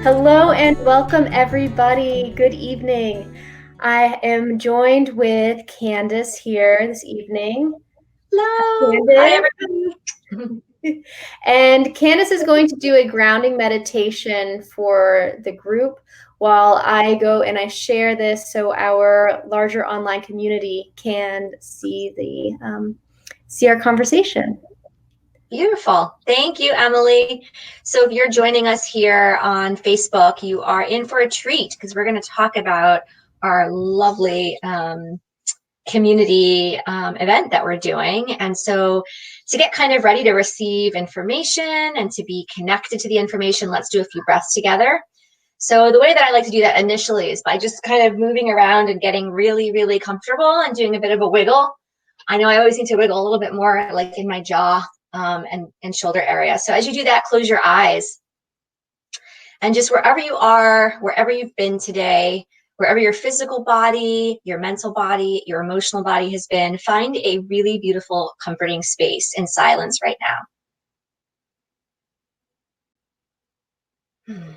Hello and welcome everybody. Good evening. I am joined with Candice here this evening. Hello. Candice. Hi, everybody. And Candice is going to do a grounding meditation for the group while I go and I share this so our larger online community can see our conversation. Beautiful. Thank you, Emily. So if you're joining us here on Facebook, you are in for a treat because we're going to talk about our lovely community event that we're doing. And so to get kind of ready to receive information and to be connected to the information, let's do a few breaths together. So the way that I like to do that initially is by just kind of moving around and getting really, really comfortable and doing a bit of a wiggle. I know I always need to wiggle a little bit more, like in my jaw and shoulder area. So as you do that, close your eyes. And just wherever you are, wherever you've been today, wherever your physical body, your mental body, your emotional body has been, find a really beautiful, comforting space in silence right now.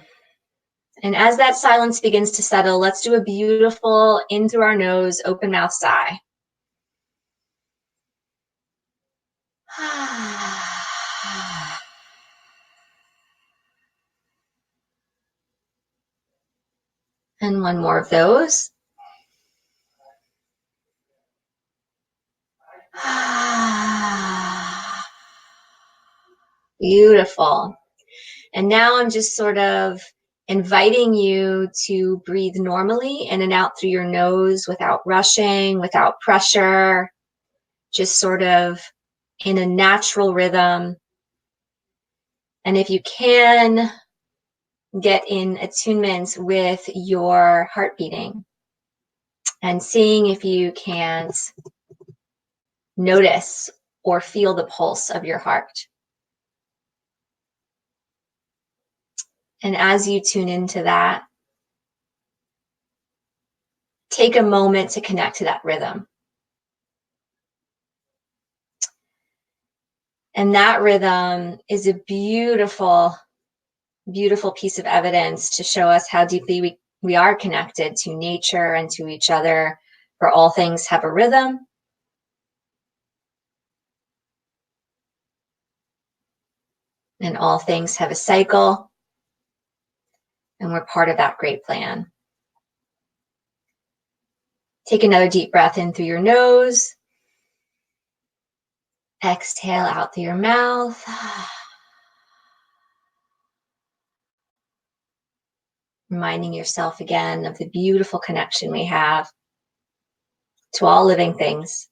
And as that silence begins to settle, let's do a beautiful in through our nose, open mouth sigh. And one more of those. Beautiful. And now I'm just sort of inviting you to breathe normally in and out through your nose without rushing, without pressure, just sort of in a natural rhythm. And if you can, get in attunement with your heart beating and seeing if you can't notice or feel the pulse of your heart. And as you tune into that, take a moment to connect to that rhythm. And that rhythm is a beautiful, beautiful piece of evidence to show us how deeply we are connected to nature and to each other, for all things have a rhythm. And all things have a cycle. And we're part of that great plan. Take another deep breath in through your nose. Exhale out through your mouth. Reminding yourself again of the beautiful connection we have to all living things.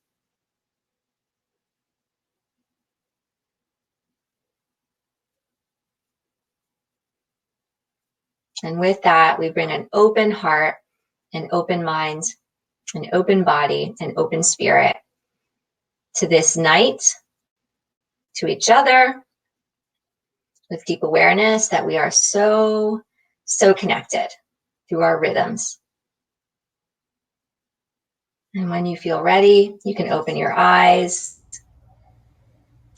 And with that, we bring an open heart, an open mind, an open body, an open spirit to this night, to each other, with deep awareness that we are so connected through our rhythms. And when you feel ready, you can open your eyes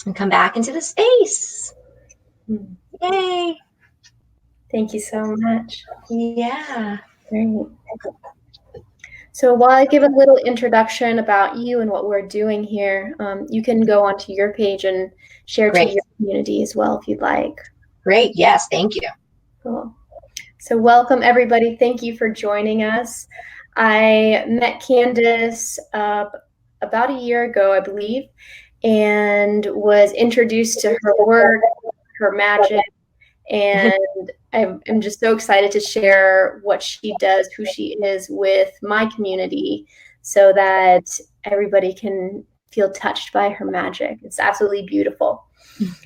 and come back into the space. Yay! Thank you so much. Yeah. Great. So while I give a little introduction about you and what we're doing here, you can go onto your page and share to your community as well if you'd like. Great. Yes. Thank you. Cool. So welcome, everybody. Thank you for joining us. I met Candice about a year ago, I believe, and was introduced to her work, her magic, and I'm just so excited to share what she does, who she is with my community so that everybody can feel touched by her magic. It's absolutely beautiful.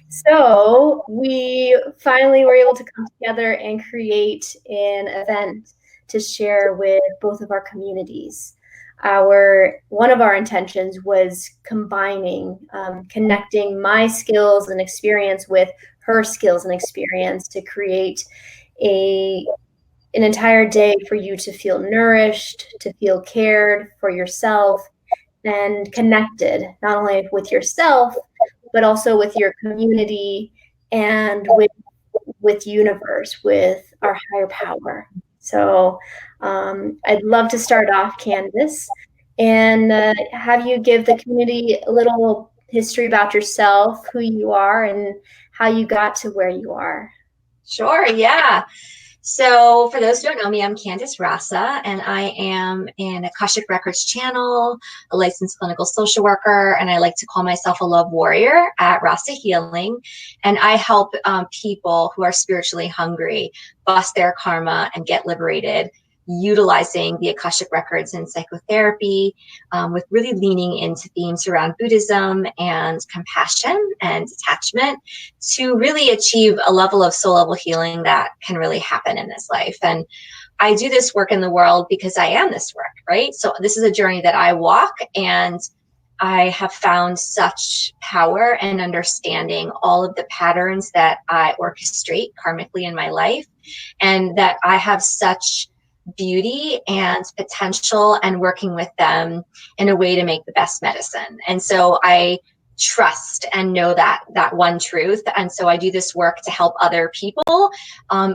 So we finally were able to come together and create an event to share with both of our communities. One of our intentions was combining, connecting my skills and experience with her skills and experience to create an entire day for you to feel nourished, to feel cared for yourself, and connected, not only with yourself, but also with your community and with with universe, with our higher power. So I'd love to start off, Candice, and have you give the community a little history about yourself, who you are, and how you got to where you are. Sure, yeah. So for those who don't know me, I'm Candice Rasa, and I am an Akashic Records channel, a licensed clinical social worker, and I like to call myself a love warrior at Rasa Healing. And I help people who are spiritually hungry bust their karma and get liberated, utilizing the Akashic Records and psychotherapy, with really leaning into themes around Buddhism and compassion and detachment to really achieve a level of soul level healing that can really happen in this life. And I do this work in the world because I am this work, right? So this is a journey that I walk, and I have found such power and understanding all of the patterns that I orchestrate karmically in my life, and that I have such beauty and potential and working with them in a way to make the best medicine. And so I trust and know that one truth. And so I do this work to help other people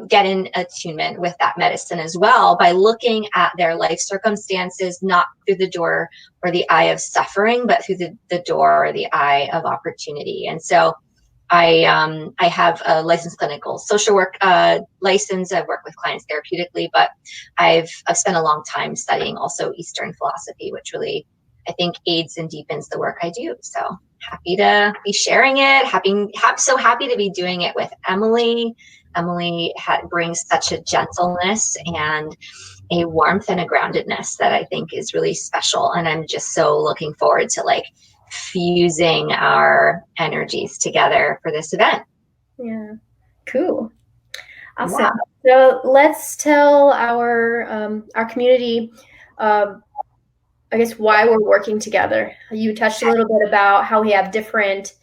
get in attunement with that medicine as well, by looking at their life circumstances, not through the door or the eye of suffering, but through the door or the eye of opportunity. And so I have a licensed clinical social work license. I work with clients therapeutically, but I've spent a long time studying also Eastern philosophy, which really, I think, aids and deepens the work I do. So happy to be sharing it. So happy to be doing it with Emily. Emily brings such a gentleness and a warmth and a groundedness that I think is really special. And I'm just so looking forward to fusing our energies together for this event. Yeah, cool. Awesome. Yeah. So let's tell our community, I guess, why we're working together. You touched a little bit about how we have different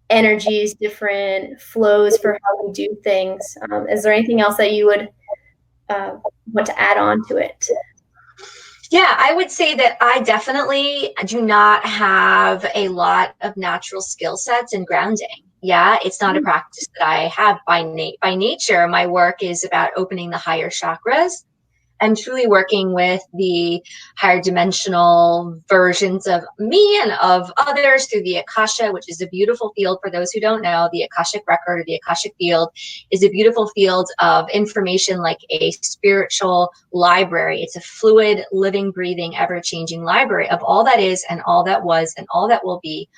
energies, different flows for how we do things. Is there anything else that you would want to add on to it? Yeah, I would say that I definitely do not have a lot of natural skill sets in grounding. Yeah, it's not a practice that I have by nature. My work is about opening the higher chakras and truly working with the higher dimensional versions of me and of others through the Akasha, which is a beautiful field. For those who don't know, the Akashic record or the Akashic field is a beautiful field of information, like a spiritual library. It's a fluid, living, breathing, ever-changing library of all that is and all that was and all that will be,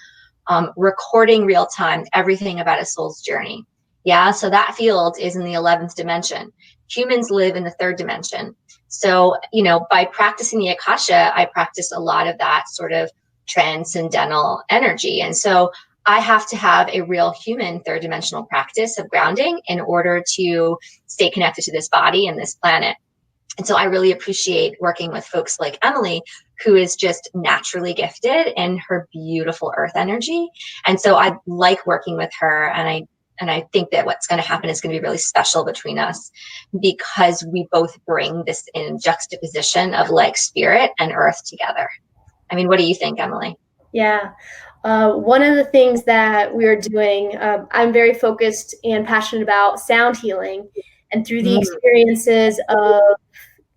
recording real time everything about a soul's journey. Yeah, so that field is in the 11th dimension. Humans live in the 3rd dimension. So, by practicing the Akasha, I practice a lot of that sort of transcendental energy. And so I have to have a real human 3rd dimensional practice of grounding in order to stay connected to this body and this planet. And so I really appreciate working with folks like Emily, who is just naturally gifted in her beautiful earth energy. And so I like working with her, and I think that what's going to happen is going to be really special between us, because we both bring this in juxtaposition of spirit and earth together. I mean, what do you think, Emily? Yeah. One of the things that we're doing, I'm very focused and passionate about sound healing. And through the experiences of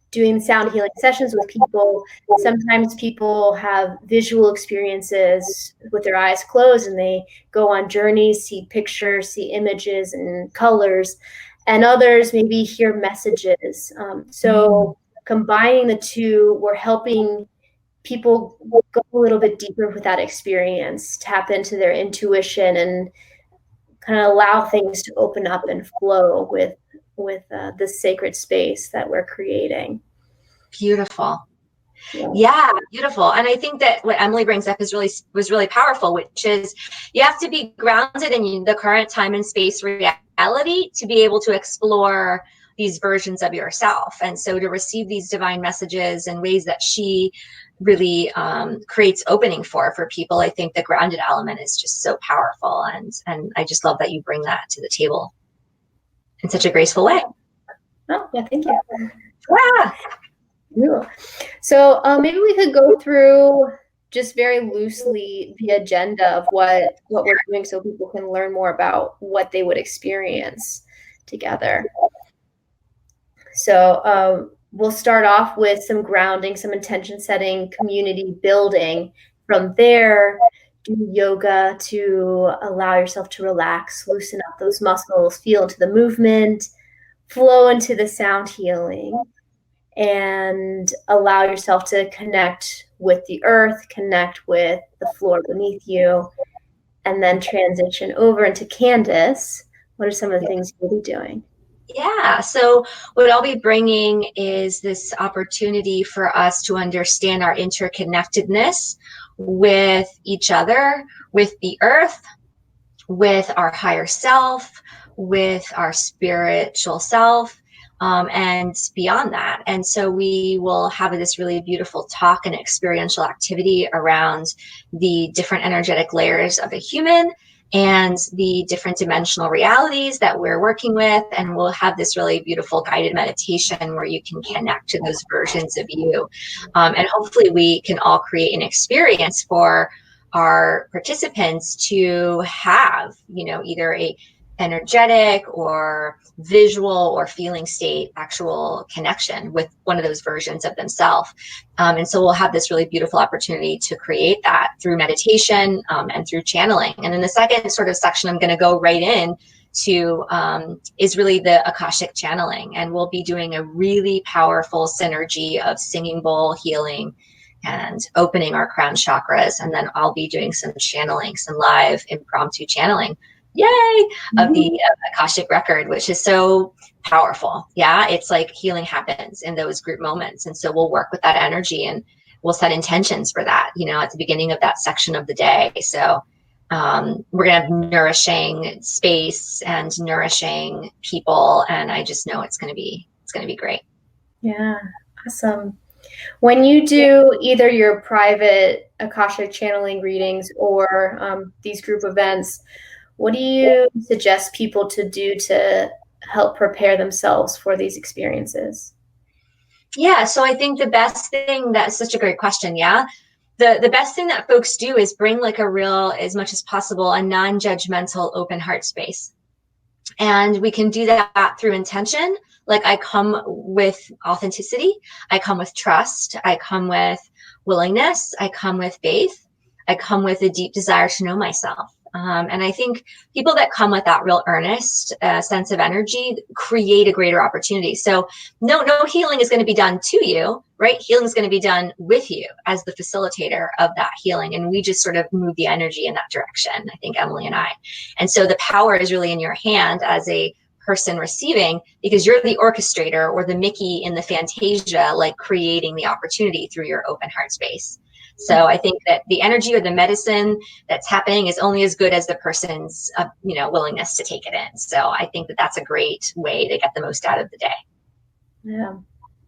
doing sound healing sessions with people, sometimes people have visual experiences with their eyes closed, and they go on journeys, see pictures, see images and colors, and others maybe hear messages. So combining the two, we're helping people go a little bit deeper with that experience, tap into their intuition, and kind of allow things to open up and flow with the sacred space that we're creating. Beautiful. Yeah, beautiful. And I think that what Emily brings up was really powerful, which is you have to be grounded in the current time and space reality to be able to explore these versions of yourself. And so to receive these divine messages in ways that she really creates opening for people, I think the grounded element is just so powerful. And I just love that you bring that to the table in such a graceful way. Oh, yeah, thank you. Yeah. Cool. So maybe we could go through just very loosely the agenda of what we're doing, so people can learn more about what they would experience. together. So we'll start off with some grounding, some intention setting, community building. From there, do yoga to allow yourself to relax, loosen up those muscles, feel into the movement, flow into the sound healing, and allow yourself to connect with the earth, connect with the floor beneath you, and then transition over into Candice. What are some of the things you'll be doing? Yeah, so what I'll be bringing is this opportunity for us to understand our interconnectedness with each other, with the earth, with our higher self, with our spiritual self, and beyond that. And so we will have this really beautiful talk and experiential activity around the different energetic layers of a human and the different dimensional realities that we're working with. And we'll have this really beautiful guided meditation where you can connect to those versions of you. And hopefully we can all create an experience for our participants to have, either a energetic or visual or feeling state actual connection with one of those versions of themselves. And so we'll have this really beautiful opportunity to create that through meditation and through channeling. And then the second sort of section I'm going to go right in to is really the Akashic channeling. And we'll be doing a really powerful synergy of singing bowl healing and opening our crown chakras. And then I'll be doing some channeling, some live impromptu channeling, of the Akashic record, which is so powerful. Yeah, it's like healing happens in those group moments. And so we'll work with that energy and we'll set intentions for that, at the beginning of that section of the day. So we're going to have nourishing space and nourishing people. And I just know it's going to be great. Yeah, awesome. When you do either your private Akashic channeling readings or these group events, what do you suggest people to do to help prepare themselves for these experiences? Yeah, so I think the best thing, that's such a great question. Yeah. The best thing that folks do is bring like a real, as much as possible, a non-judgmental open heart space. And we can do that through intention. Like I come with authenticity. I come with trust. I come with willingness. I come with faith. I come with a deep desire to know myself. And I think people that come with that real earnest sense of energy create a greater opportunity. So no healing is going to be done to you, right? Healing is going to be done with you as the facilitator of that healing. And we just sort of move the energy in that direction, I think, Emily and I. And so the power is really in your hand as a person receiving, because you're the orchestrator or the Mickey in the Fantasia, like creating the opportunity through your open heart space. So I think that the energy or the medicine that's happening is only as good as the person's, willingness to take it in. So I think that that's a great way to get the most out of the day. Yeah,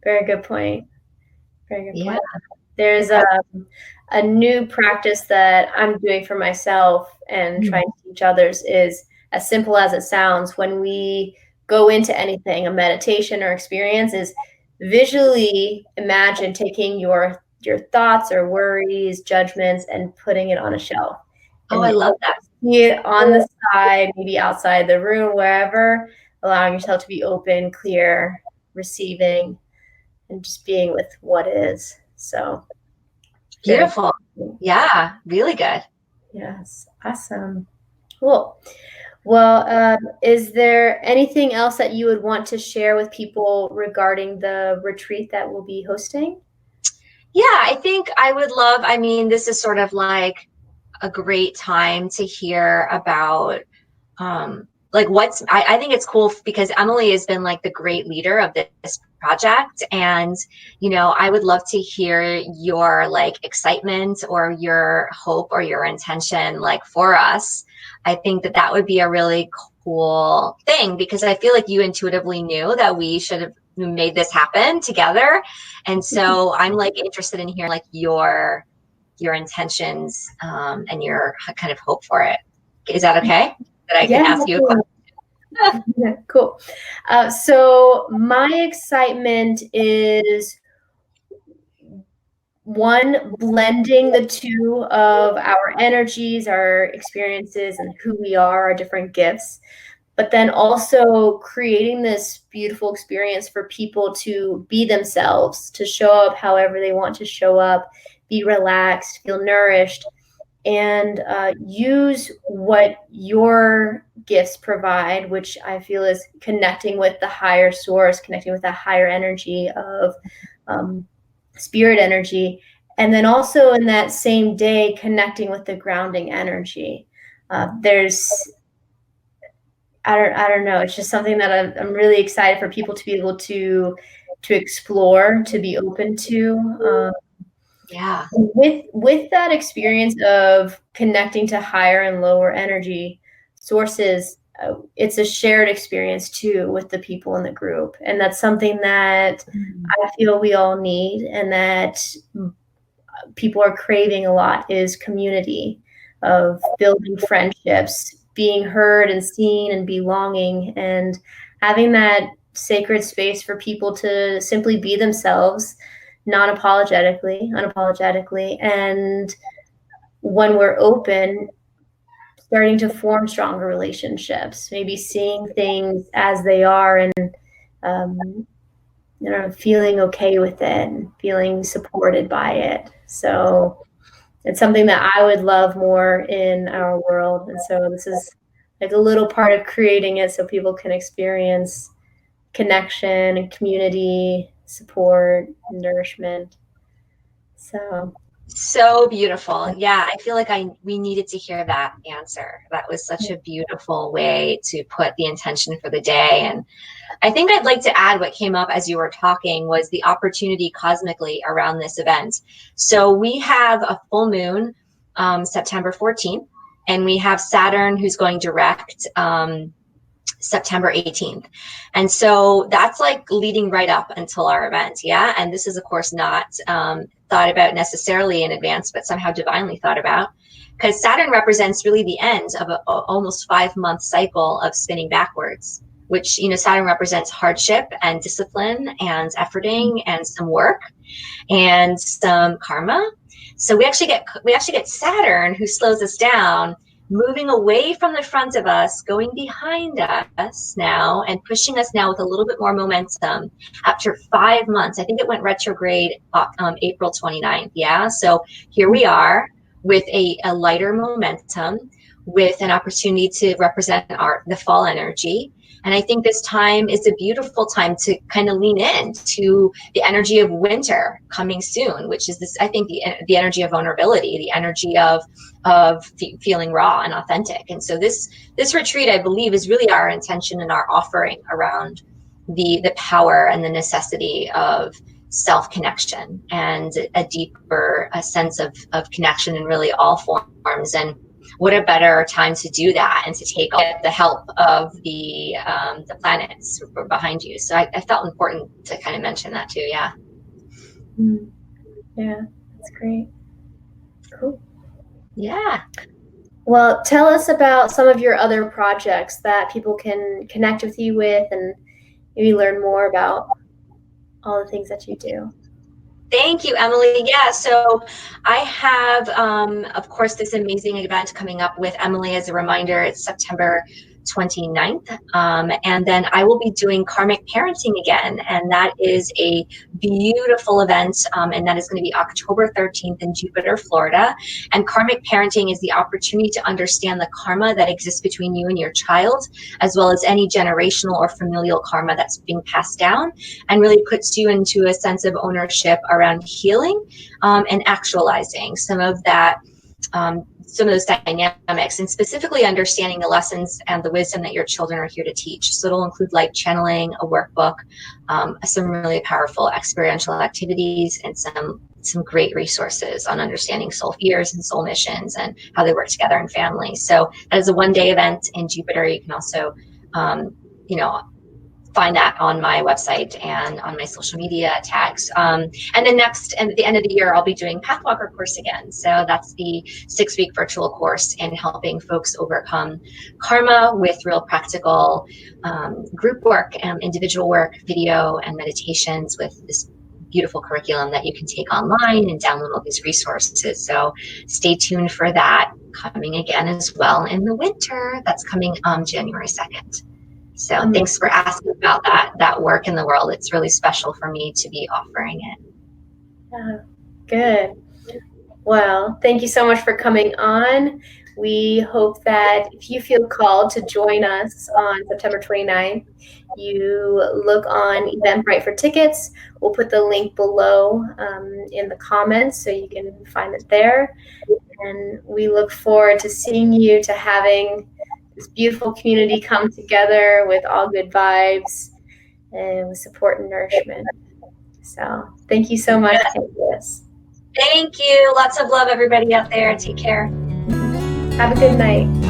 very good point. Very good point. Yeah. There's a new practice that I'm doing for myself and trying to teach others is as simple as it sounds. When we go into anything, a meditation or experience, is visually imagine taking your thoughts or worries, judgments, and putting it on a shelf. Oh, And I love that. see it on the side, maybe outside the room, wherever, allowing yourself to be open, clear, receiving, and just being with what is. So beautiful. Yeah, really good. Yes, awesome. Cool. Well, is there anything else that you would want to share with people regarding the retreat that we'll be hosting? Yeah, I think I would love, this is sort of like a great time to hear about I think it's cool because Emily has been like the great leader of this project. And, I would love to hear your like excitement or your hope or your intention, like for us. I think that would be a really cool thing because I feel like you intuitively knew that we should have made this happen together. And so I'm like interested in hearing like your intentions and your kind of hope for it. Is that okay? That I can ask you a question? Yeah, cool. So my excitement is one, blending the two of our energies, our experiences, and who we are, our different gifts, but then also creating this beautiful experience for people to be themselves, to show up however they want to show up, be relaxed, feel nourished, and use what your gifts provide, which I feel is connecting with the higher source, connecting with the higher energy of spirit energy. And then also in that same day, connecting with the grounding energy. I don't know. It's just something that I'm really excited for people to be able to explore, to be open to. Yeah. With that experience of connecting to higher and lower energy sources, it's a shared experience too with the people in the group, and that's something that I feel we all need, and that people are craving a lot, is community, of building friendships, being heard and seen and belonging, and having that sacred space for people to simply be themselves, unapologetically. And when we're open, starting to form stronger relationships, maybe seeing things as they are, and feeling okay with it and feeling supported by it. So it's something that I would love more in our world. And so this is like a little part of creating it so people can experience connection and community, support, nourishment. So beautiful. Yeah, I feel like we needed to hear that answer. That was such a beautiful way to put the intention for the day. And I think I'd like to add what came up as you were talking was the opportunity cosmically around this event. So we have a full moon September 14th, and we have Saturn who's going direct September 18th. And so that's like leading right up until our event. Yeah. And this is, of course, not thought about necessarily in advance, but somehow divinely thought about, because Saturn represents really the end of an almost 5-month cycle of spinning backwards, which, Saturn represents hardship and discipline and efforting and some work and some karma. So we actually get Saturn, who slows us down, moving away from the front of us, going behind us now, and pushing us now with a little bit more momentum after 5 months. I think it went retrograde April 29th. Yeah. So here we are with a lighter momentum, with an opportunity to represent the fall energy. And I think this time is a beautiful time to kind of lean in to the energy of winter coming soon, which is this, I think, the energy of vulnerability, the energy of feeling raw and authentic. And so this retreat, I believe, is really our intention and our offering around the power and the necessity of self-connection and a deeper sense of connection in really all forms. And what a better time to do that and to take the help of the planets behind you. So I felt important to kind of mention that too. Yeah. Yeah, that's great. Cool. Yeah. Well, tell us about some of your other projects that people can connect with you with, and maybe learn more about all the things that you do. Thank you, Emily. Yeah, so I have, of course, this amazing event coming up with Emily. As a reminder, it's September 29th. And then I will be doing Karmic Parenting again. And that is a beautiful event. And that is going to be October 13th in Jupiter, Florida. And Karmic Parenting is the opportunity to understand the karma that exists between you and your child, as well as any generational or familial karma that's being passed down, and really puts you into a sense of ownership around healing and actualizing some of that, some of those dynamics, and specifically understanding the lessons and the wisdom that your children are here to teach. So it'll include light channeling, a workbook, some really powerful experiential activities, and some great resources on understanding soul fears and soul missions and how they work together in families. So that is a one-day event in Jupiter. You can also, find that on my website and on my social media tags. And then next, and at the end of the year, I'll be doing Pathwalker course again. So that's the 6-week virtual course in helping folks overcome karma with real practical group work, individual work, video, and meditations with this beautiful curriculum that you can take online and download all these resources. So stay tuned for that, coming again as well in the winter. That's coming January 2nd. So Amazing. thanks for asking about that work in the world. It's really special for me to be offering it. Good. Well, thank you so much for coming on. We hope that if you feel called to join us on September 29th, you look on Eventbrite for tickets. We'll put the link below in the comments so you can find it there. And we look forward to seeing you, to having this beautiful community come together with all good vibes and with support and nourishment. So thank you so much, Candice. Thank you. Lots of love, everybody out there. Take care. Have a good night.